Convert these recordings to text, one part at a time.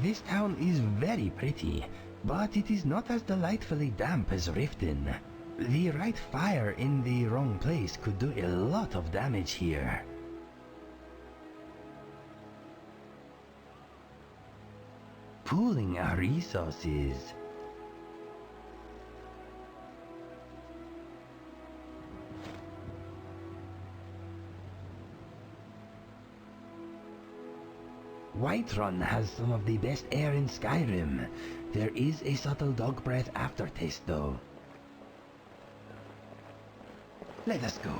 This town is very pretty, but it is not as delightfully damp as Riften. The right fire in the wrong place could do a lot of damage here. Pooling our resources. Whiterun has some of the best air in Skyrim. There is a subtle dog breath aftertaste though. Let us go.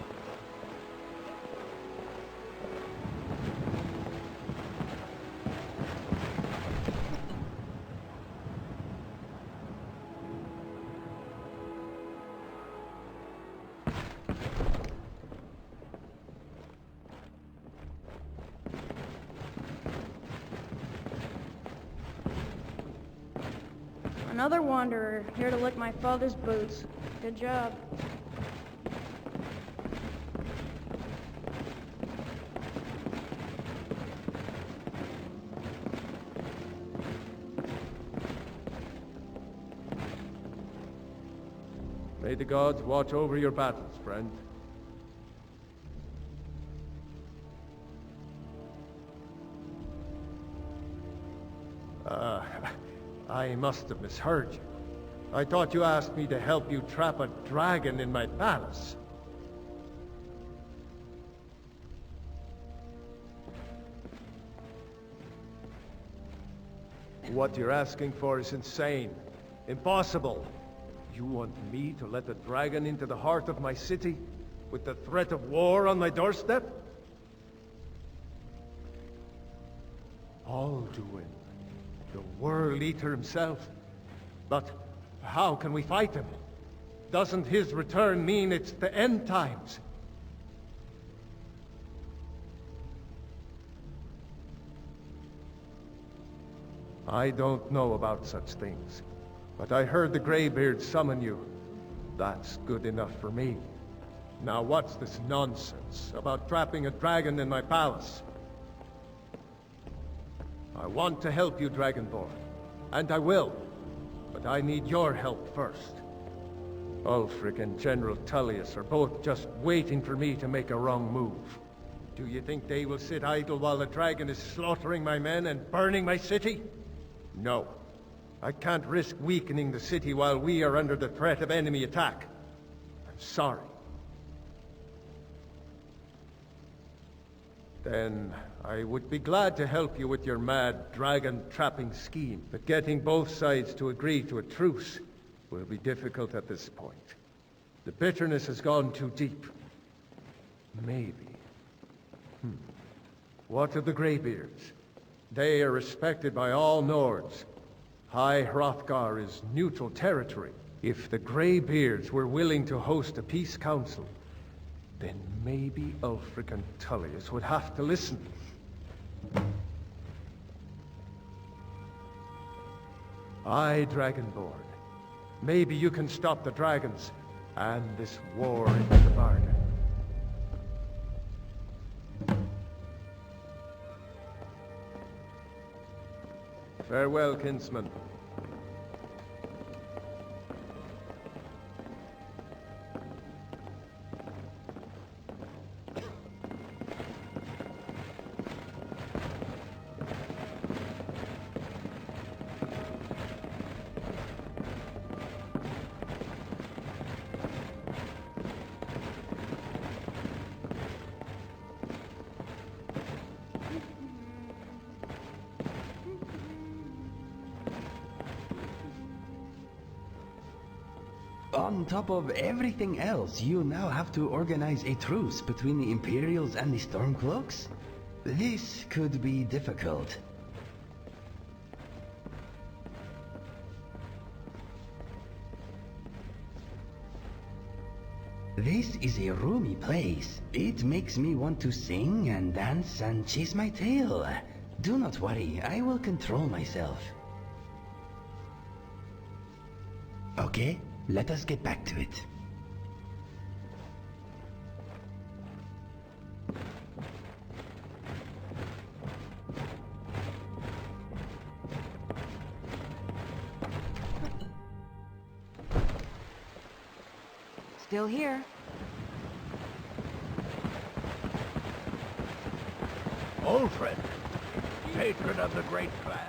Another wanderer, here to lick my father's boots. Good job. May the gods watch over your battles, friend. I must have misheard you. I thought you asked me to help you trap a dragon in my palace. What you're asking for is insane. Impossible. You want me to let a dragon into the heart of my city, with the threat of war on my doorstep? Alduin, the World Eater himself. But how can we fight him? Doesn't his return mean it's the end times? I don't know about such things, but I heard the Greybeard summon you. That's good enough for me. Now what's this nonsense about trapping a dragon in my palace? I want to help you, Dragonborn, and I will, but I need your help first. Ulfric and General Tullius are both just waiting for me to make a wrong move. Do you think they will sit idle while the dragon is slaughtering my men and burning my city? No. I can't risk weakening the city while we are under the threat of enemy attack. I'm sorry. Then I would be glad to help you with your mad dragon-trapping scheme, but getting both sides to agree to a truce will be difficult at this point. The bitterness has gone too deep. Maybe. What of the Greybeards? They are respected by all Nords. High Hrothgar is neutral territory. If the Greybeards were willing to host a peace council, then maybe Ulfric and Tullius would have to listen. Aye, Dragonborn. Maybe you can stop the dragons, and this war in the bargain. Farewell, kinsman. On top of everything else, you now have to organize a truce between the Imperials and the Stormcloaks? This could be difficult. This is a roomy place. It makes me want to sing and dance and chase my tail. Do not worry, I will control myself. Okay, let us get back to it. Still here. Old friend, patron of the great clan.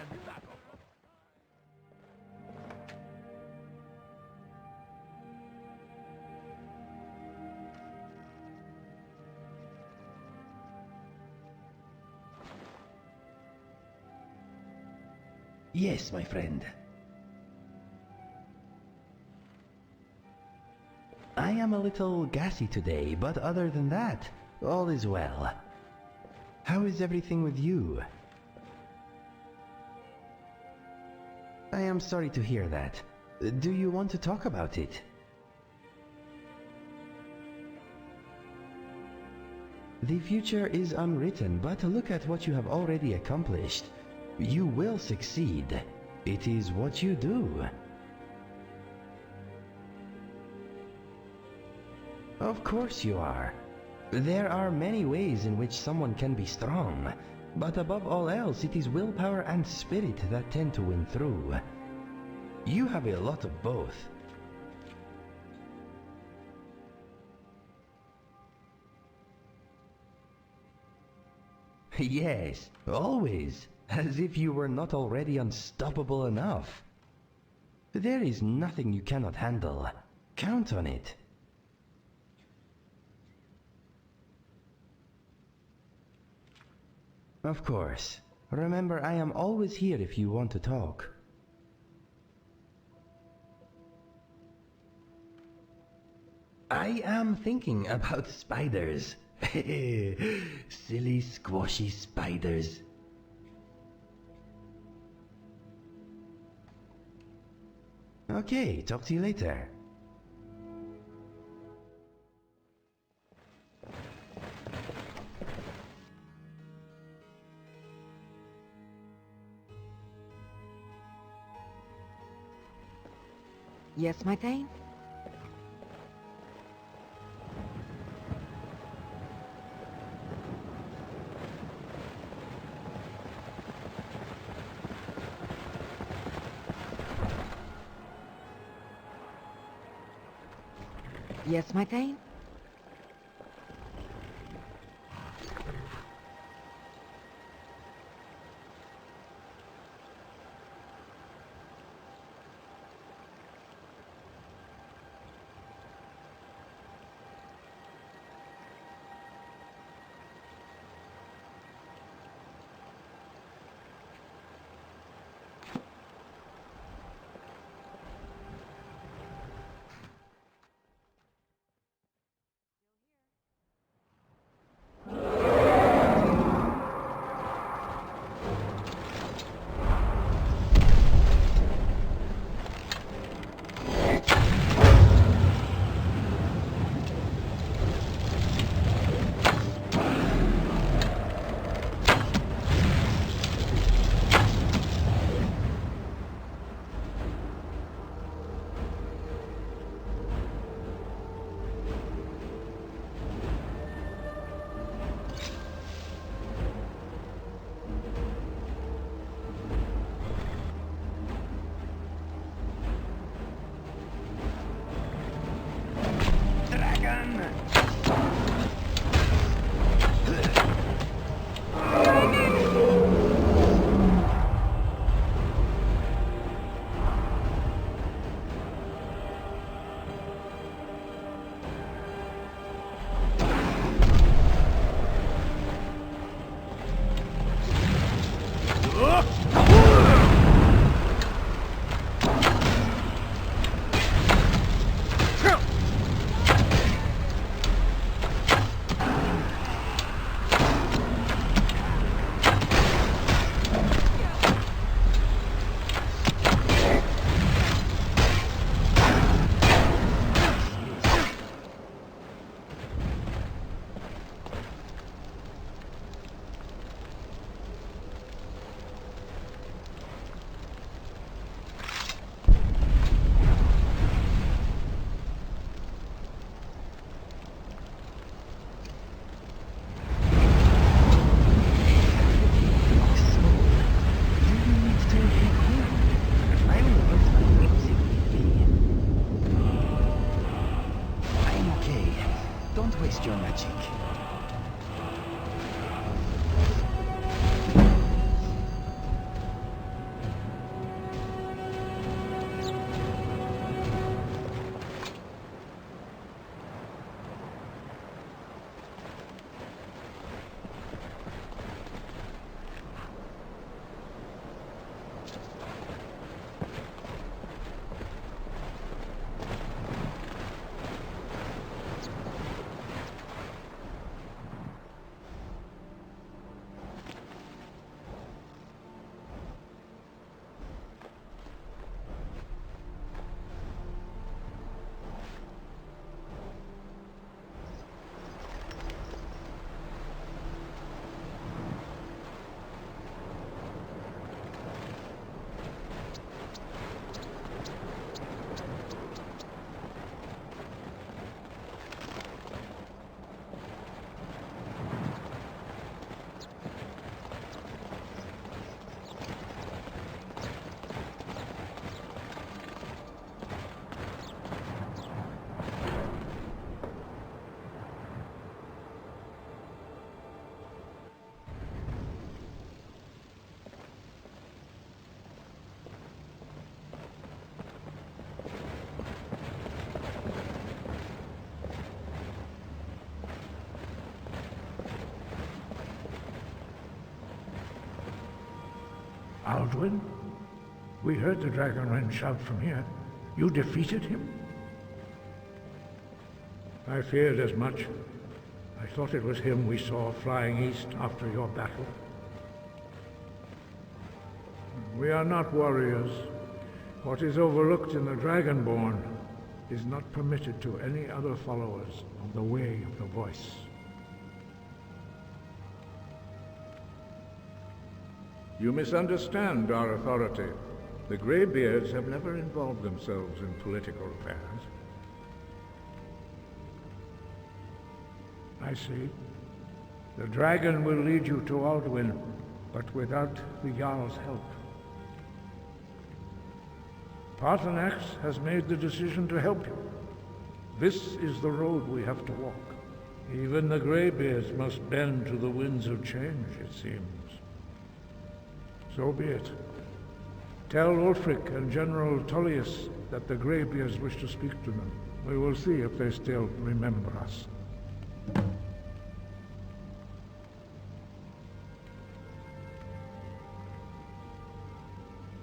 Yes, my friend. I am a little gassy today, but other than that, all is well. How is everything with you? I am sorry to hear that. Do you want to talk about it? The future is unwritten, but look at what you have already accomplished. You will succeed. It is what you do. Of course you are. There are many ways in which someone can be strong, but above all else it is willpower and spirit that tend to win through. You have a lot of both. Yes, always. As if you were not already unstoppable enough. There is nothing you cannot handle. Count on it. Of course. Remember, I am always here if you want to talk. I am thinking about spiders. Silly, squashy spiders. Okay, talk to you later. Yes, my Thane? Yes, my Thane? Alduin? We heard the Dragonren shout from here. You defeated him? I feared as much. I thought it was him we saw flying east after your battle. We are not warriors. What is overlooked in the Dragonborn is not permitted to any other followers of the Way of the Voice. You misunderstand our authority. The Greybeards have never involved themselves in political affairs. I see. The dragon will lead you to Alduin, but without the Jarl's help. Paarthurnax has made the decision to help you. This is the road we have to walk. Even the Greybeards must bend to the winds of change, it seems. So be it. Tell Ulfric and General Tullius that the Greybeards wish to speak to them. We will see if they still remember us.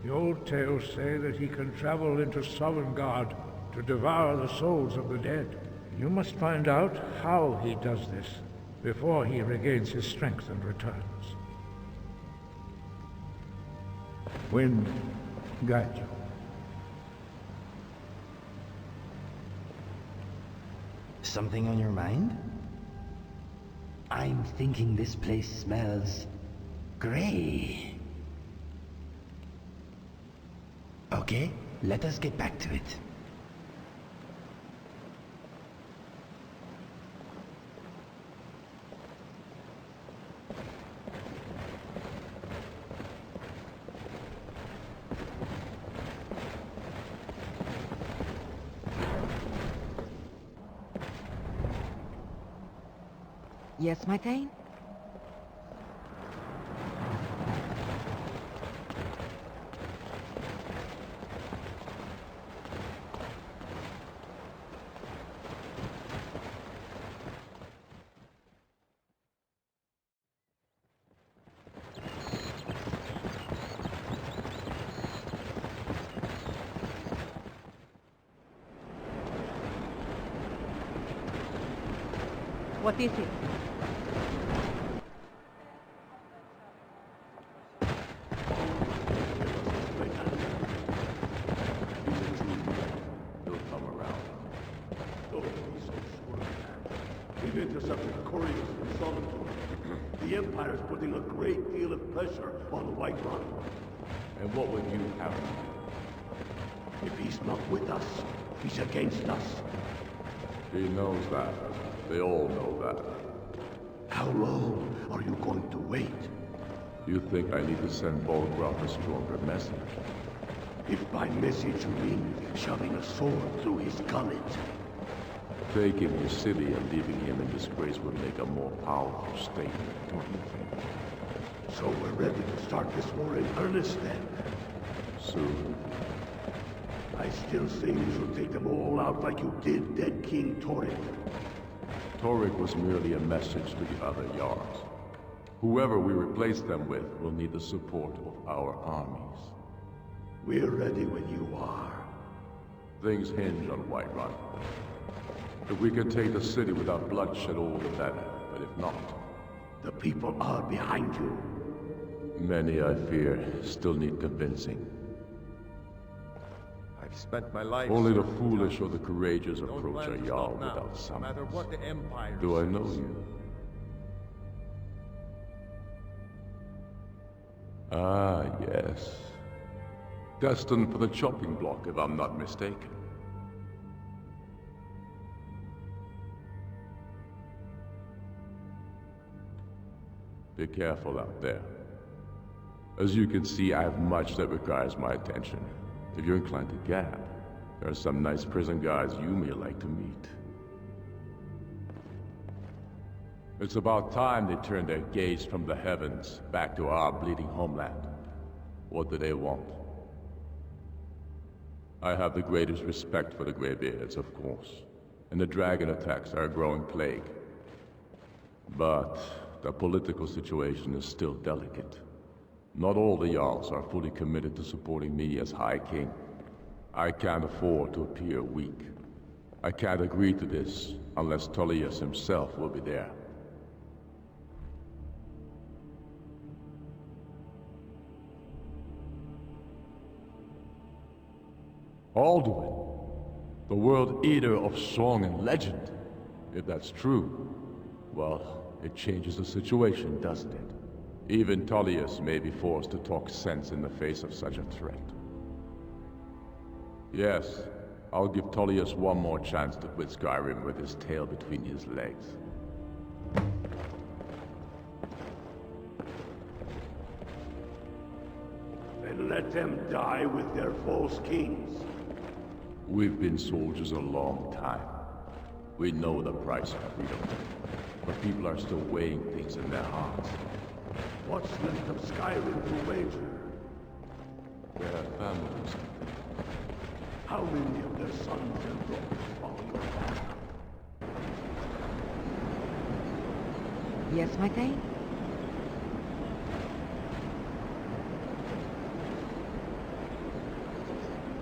The old tales say that he can travel into Sovngarde to devour the souls of the dead. You must find out how he does this before he regains his strength and returns. Wind, guide you. Something on your mind? I'm thinking this place smells gray. Okay, let us get back to it. Yes, my Thane? What is it? We've intercepted couriers from Sovngarde. The Empire's putting a great deal of pressure on Whiterun. And what would you have? If he's not with us, he's against us. He knows that. They all know that. How long are you going to wait? You think I need to send Bolgraf a stronger message? If by message you mean shoving a sword through his gullet. Taking your city and leaving him in disgrace would make a more powerful statement, don't you think? So we're ready to start this war in earnest then? Soon. I still say you should take them all out like you did dead King Torrik. Torrik was merely a message to the other Jarls. Whoever we replace them with will need the support of our armies. We're ready when you are. Things hinge on Whiterun. If we can take the city without bloodshed, all the better. But if not... The people are behind you. Many, I fear, still need convincing. I've spent my life... Only the foolish or the courageous approach a Jarl without summons. No matter what the Empire Do I says. know you? Ah, yes. Destined for the chopping block, if I'm not mistaken. Be careful out there. As you can see, I have much that requires my attention. If you're inclined to gab, there are some nice prison guards you may like to meet. It's about time they turned their gaze from the heavens back to our bleeding homeland. What do they want? I have the greatest respect for the Greybeards, of course, and the dragon attacks are a growing plague. But the political situation is still delicate. Not all the Jarls are fully committed to supporting me as High King. I can't afford to appear weak. I can't agree to this unless Tullius himself will be there. Alduin, the World Eater of song and legend. If that's true, well, it changes the situation, doesn't it? Even Tullius may be forced to talk sense in the face of such a threat. Yes, I'll give Tullius one more chance to quit Skyrim with his tail between his legs. And let them die with their false kings. We've been soldiers a long time. We know the price of freedom. But people are still weighing things in their hearts. What's left of Skyrim to wager? Their families. How many of their sons and daughters follow your path? Yes, my Thane?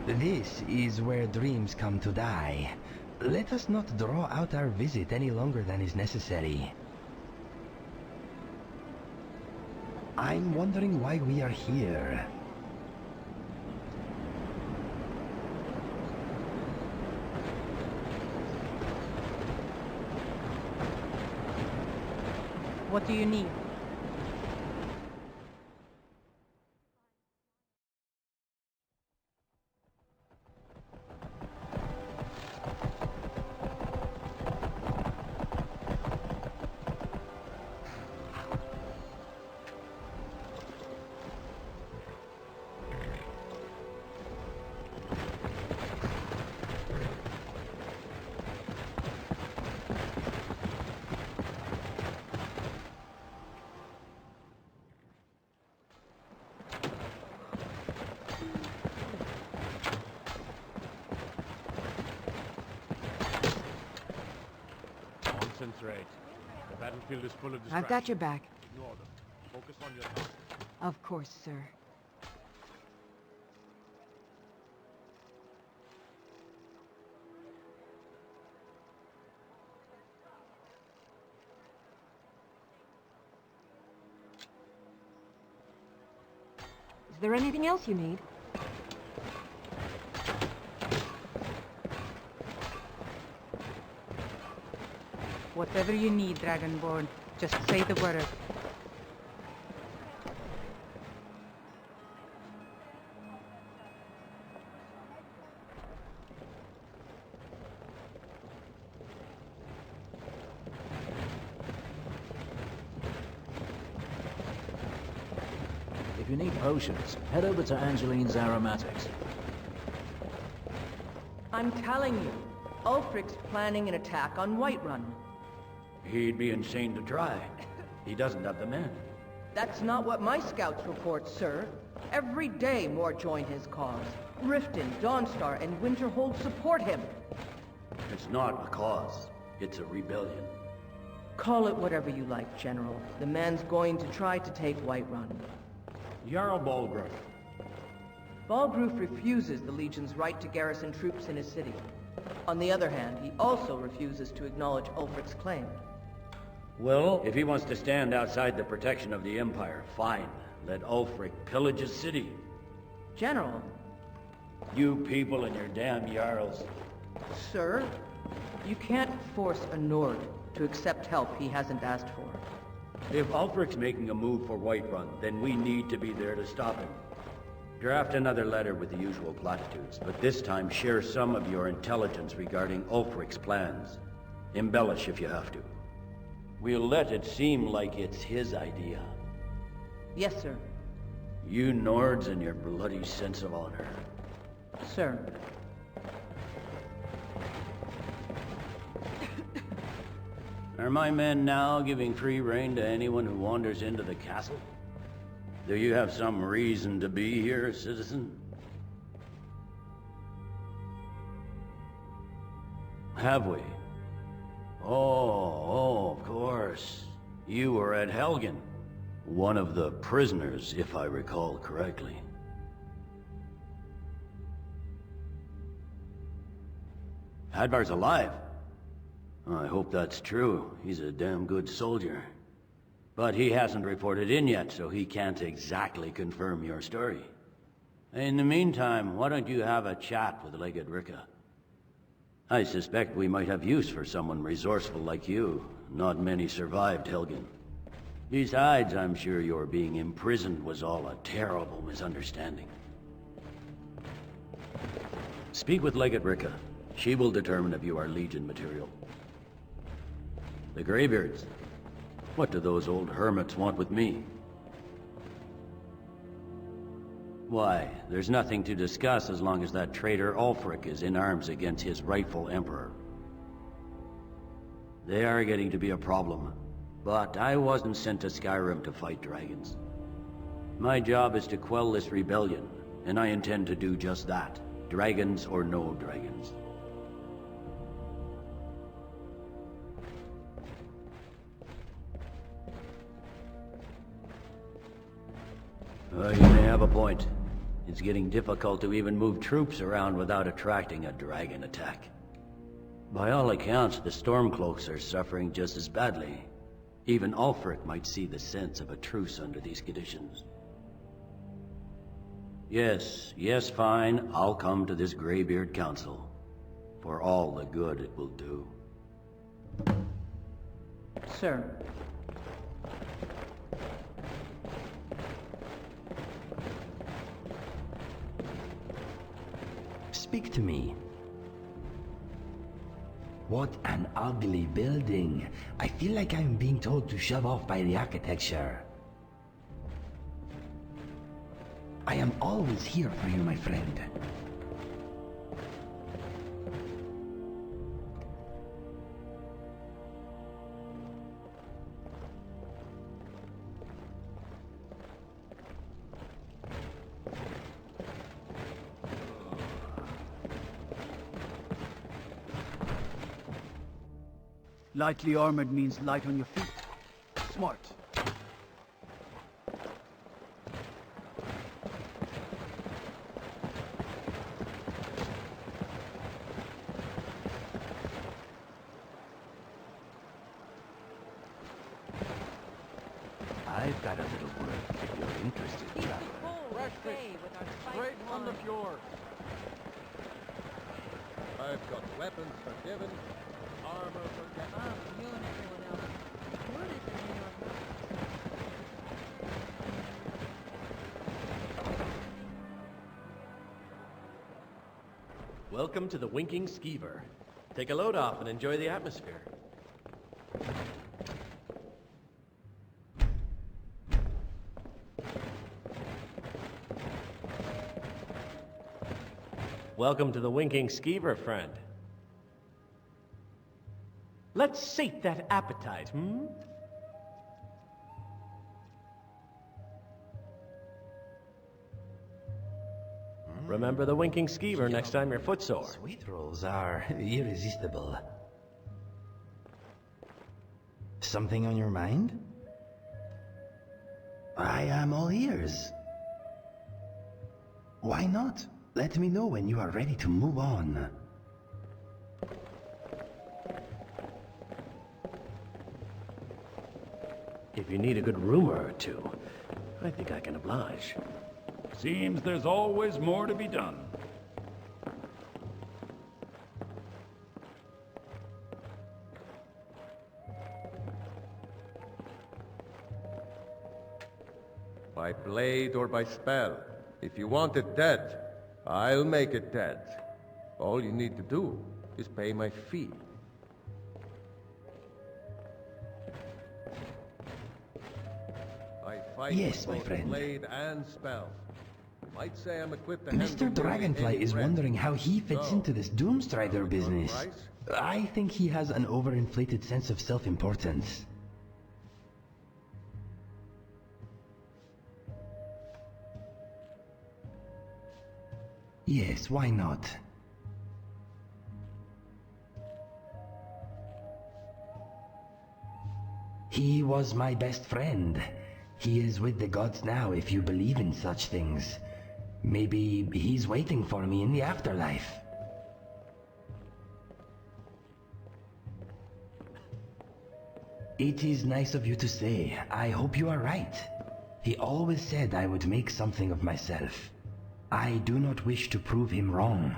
This is where dreams come to die. Let us not draw out our visit any longer than is necessary. I'm wondering why we are here. What do you need? Concentrate. The battlefield is full of distractions. I've got your back. Ignore them. Focus on your task. Of course, sir. Is there anything else you need? Whatever you need, Dragonborn. Just say the word. If you need potions, head over to Angeline's Aromatics. I'm telling you, Ulfric's planning an attack on Whiterun. He'd be insane to try. He doesn't have the men. That's not what my scouts report, sir. Every day more join his cause. Riften, Dawnstar, and Winterhold support him. It's not a cause. It's a rebellion. Call it whatever you like, General. The man's going to try to take Whiterun. Jarl Balgruuf. Balgruuf refuses the Legion's right to garrison troops in his city. On the other hand, he also refuses to acknowledge Ulfric's claim. Well, if he wants to stand outside the protection of the Empire, fine. Let Ulfric pillage his city. General. You people and your damn Jarls. Sir, you can't force a Nord to accept help he hasn't asked for. If Ulfric's making a move for Whiterun, then we need to be there to stop him. Draft another letter with the usual platitudes, but this time share some of your intelligence regarding Ulfric's plans. Embellish if you have to. We'll let it seem like it's his idea. Yes, sir. You Nords and your bloody sense of honor. Sir. Are my men now giving free rein to anyone who wanders into the castle? Do you have some reason to be here, citizen? Have we? Oh, of course. You were at Helgen. One of the prisoners, if I recall correctly. Hadvar's alive. I hope that's true. He's a damn good soldier. But he hasn't reported in yet, so he can't exactly confirm your story. In the meantime, why don't you have a chat with Legate Ricka? I suspect we might have use for someone resourceful like you. Not many survived Helgen. Besides, I'm sure your being imprisoned was all a terrible misunderstanding. Speak with Legate Ricka. She will determine if you are Legion material. The Greybeards. What do those old hermits want with me? Why, there's nothing to discuss as long as that traitor Ulfric is in arms against his rightful emperor. They are getting to be a problem, but I wasn't sent to Skyrim to fight dragons. My job is to quell this rebellion, and I intend to do just that, dragons or no dragons. You may have a point. It's getting difficult to even move troops around without attracting a dragon attack. By all accounts, the Stormcloaks are suffering just as badly. Even Ulfric might see the sense of a truce under these conditions. Yes, fine. I'll come to this Greybeard Council. For all the good it will do. Sir. Speak to me. What an ugly building. I feel like I'm being told to shove off by the architecture. I am always here for you, my friend. Lightly armored means light on your feet. Smart. I've got a little work if you're interested, traveler. Straight from the fjord. I've got weapons forgiven, armor forgiven. You and everyone else. What is it in your mind? Welcome to the Winking Skeever. Take a load off and enjoy the atmosphere. Welcome to the Winking Skeever, friend. Let's sate that appetite, hmm? Remember the Winking Skeever next time you're footsore. Sweet rolls are irresistible. Something on your mind? I am all ears. Why not? Let me know when you are ready to move on. If you need a good rumor or two, I think I can oblige. Seems there's always more to be done. By blade or by spell. If you want it dead, I'll make it dead. All you need to do is pay my fee. I fight Yes, with my both friend. blade and spell. Might say I'm equipped to handle Mr. nearly Dragonfly any is threat. wondering how he fits So, into this Doomstrider business. price? I think he has an overinflated sense of self-importance. Yes, why not? He was my best friend. He is with the gods now if you believe in such things. Maybe he's waiting for me in the afterlife. It is nice of you to say. I hope you are right. He always said I would make something of myself. I do not wish to prove him wrong.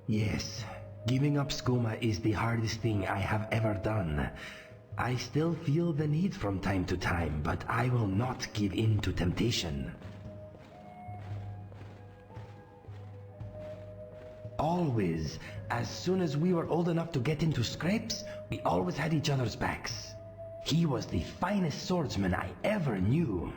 Yes, giving up skooma is the hardest thing I have ever done. I still feel the need from time to time, but I will not give in to temptation. Always, as soon as we were old enough to get into scrapes, we always had each other's backs. He was the finest swordsman I ever knew.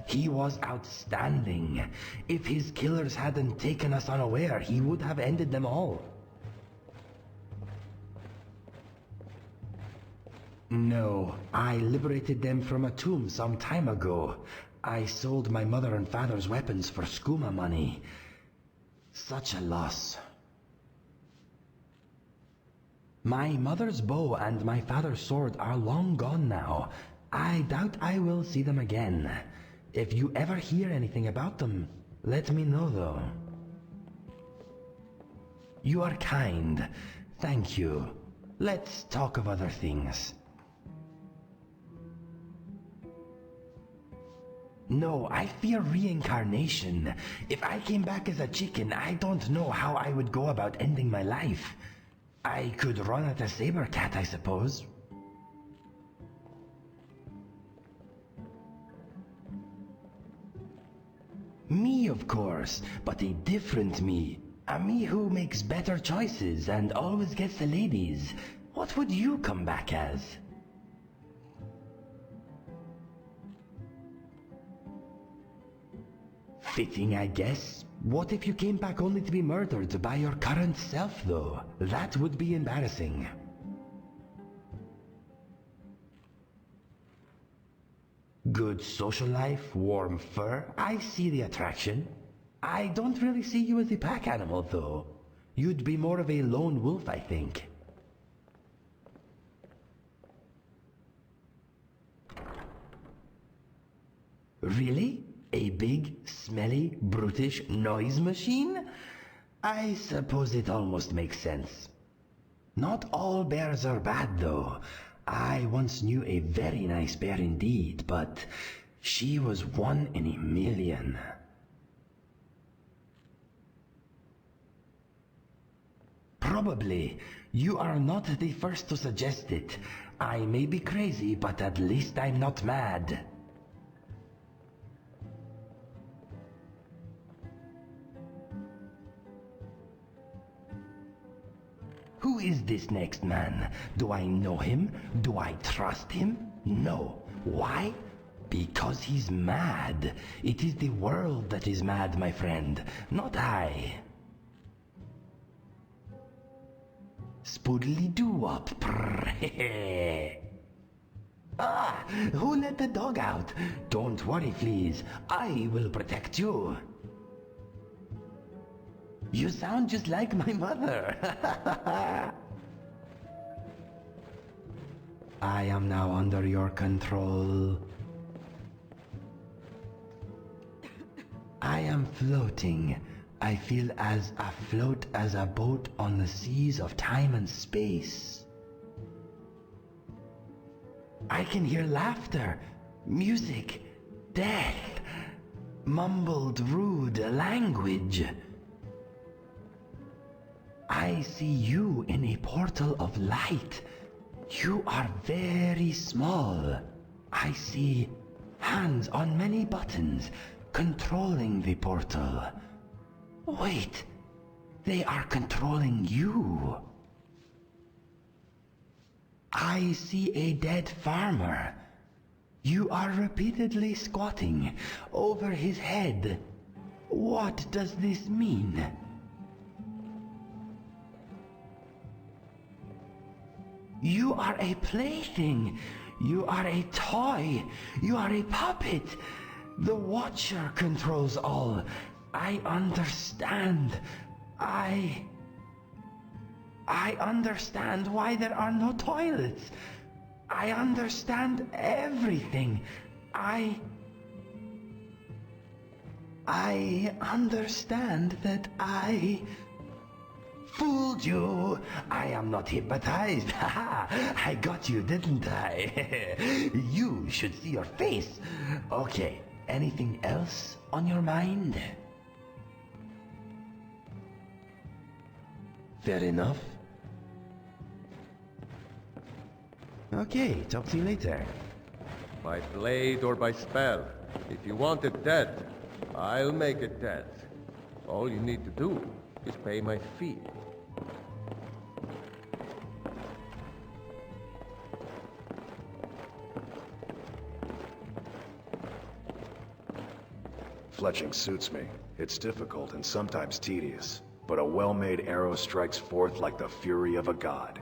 He was outstanding. If his killers hadn't taken us unaware, he would have ended them all. No, I liberated them from a tomb some time ago. I sold my mother and father's weapons for skooma money. Such a loss. My mother's bow and my father's sword are long gone now. I doubt I will see them again. If you ever hear anything about them, let me know though. You are kind. Thank you. Let's talk of other things. No, I fear reincarnation. If I came back as a chicken, I don't know how I would go about ending my life. I could run at a saber cat, I suppose. Me, of course, but a different me. A me who makes better choices and always gets the ladies. What would you come back as? Fitting, I guess. What if you came back only to be murdered by your current self, though? That would be embarrassing. Good social life, warm fur, I see the attraction. I don't really see you as a pack animal, though. You'd be more of a lone wolf, I think. Really? A big, smelly, brutish noise machine? I suppose it almost makes sense. Not all bears are bad, though. I once knew a very nice bear indeed, but she was one in a million. Probably. You are not the first to suggest it. I may be crazy, but at least I'm not mad. Who is this next man? Do I know him? Do I trust him? No. Why? Because he's mad. It is the world that is mad, my friend, not I. Spoodly-doo-wop. Ah! Who let the dog out? Don't worry, Fleas. I will protect you. You sound just like my mother. I am now under your control. I am floating. I feel as afloat as a boat on the seas of time and space. I can hear laughter, music, death, mumbled rude language. I see you in a portal of light. You are very small. I see hands on many buttons controlling the portal. Wait, they are controlling you. I see a dead farmer. You are repeatedly squatting over his head. What does this mean? You are a plaything. You are a toy. You are a puppet. The Watcher controls all. I understand. I understand why there are no toilets. I understand everything. I understand that I fooled you. I am not hypnotized. Haha, I got you, didn't I? You should see your face. Okay, anything else on your mind? Fair enough. Okay, talk to you later. By blade or by spell. If you want it dead, I'll make it dead. All you need to do is pay my fee. Fletching suits me. It's difficult and sometimes tedious, but a well-made arrow strikes forth like the fury of a god.